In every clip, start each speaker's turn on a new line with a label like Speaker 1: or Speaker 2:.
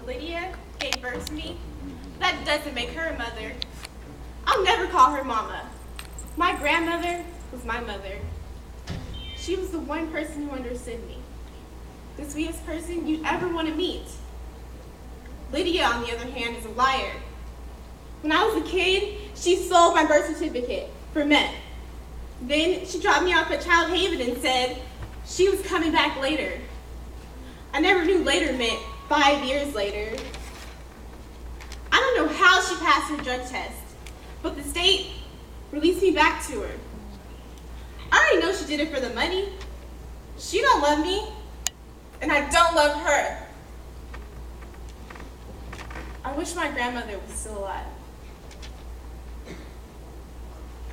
Speaker 1: Lydia gave birth to me, that doesn't make her a mother. I'll never call her mama. My grandmother was my mother. She was the one person who understood me. The sweetest person you'd ever want to meet. Lydia, on the other hand, is a liar. When I was a kid, she sold my birth certificate for meth. Then she dropped me off at Child Haven and said she was coming back later. I never knew later meant 5 years later. I don't know how she passed her drug test, but the state released me back to her. I already know she did it for the money. She don't love me, and I don't love her. I wish my grandmother was still alive.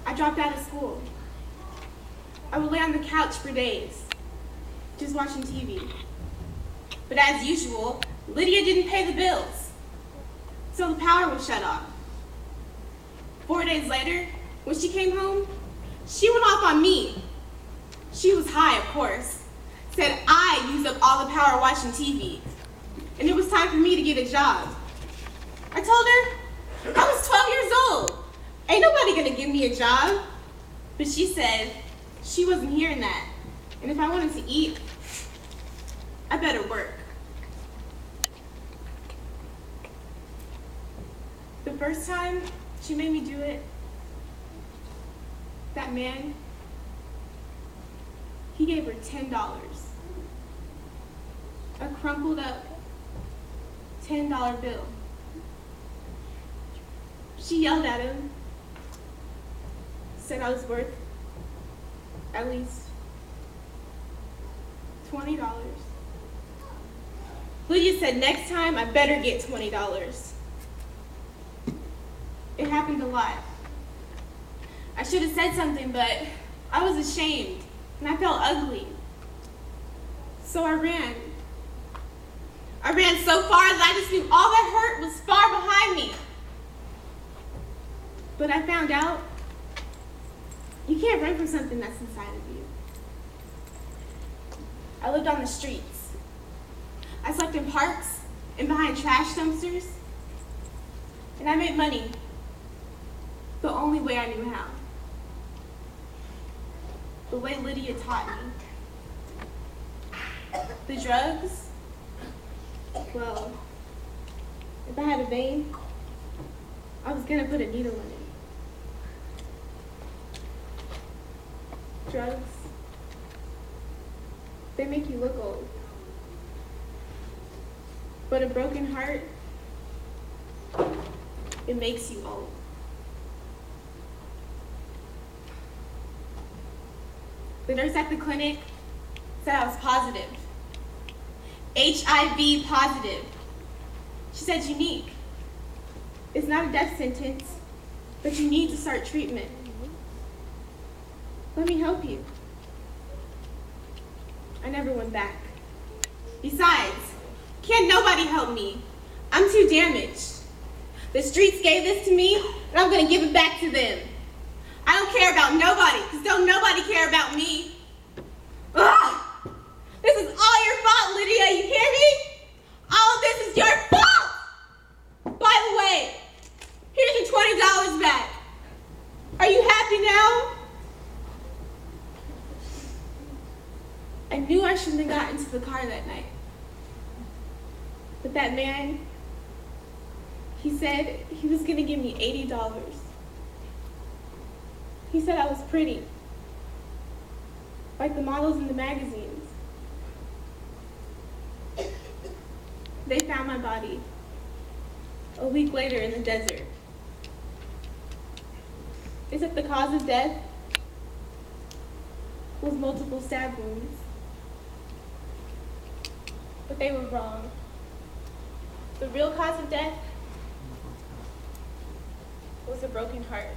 Speaker 1: I dropped out of school. I would lay on the couch for days, just watching TV. But as usual, Lydia didn't pay the bills, so the power was shut off. 4 days later, when she came home, she went off on me. She was high, of course, said I used up all the power watching TV, and it was time for me to get a job. I told her I was 12 years old. Ain't nobody gonna give me a job. But she said she wasn't hearing that, and if I wanted to eat, I better work. The first time she made me do it, that man, he gave her $10. A crumpled up $10 bill. She yelled at him, said I was worth at least $20. Lydia said next time I better get $20. It happened a lot. I should have said something, but I was ashamed and I felt ugly. So I ran. I ran so far that I just knew all that hurt was far behind me. But I found out you can't run from something that's inside of you. I lived on the streets. I slept in parks and behind trash dumpsters. And I made money the only way I knew how. The way Lydia taught me. The drugs, well, if I had a vein, I was gonna put a needle in it. Drugs, they make you look old. But a broken heart, it makes you old. The nurse at the clinic said I was positive. HIV positive. She said unique. It's not a death sentence, but you need to start treatment. Let me help you. I never went back. Besides, can't nobody help me. I'm too damaged. The streets gave this to me, and I'm gonna give it back to them. I don't care about nobody, because don't nobody care about me. Ugh! This is all your fault, Lydia, you hear me? All of this is your fault! By the way, here's your $20 back. Are you happy now? I knew I shouldn't have gotten into the car that night. But that man, he said he was gonna give me $80. He said I was pretty, like the models in the magazines. They found my body a week later in the desert. They said the cause of death was multiple stab wounds. But they were wrong. The real cause of death was a broken heart.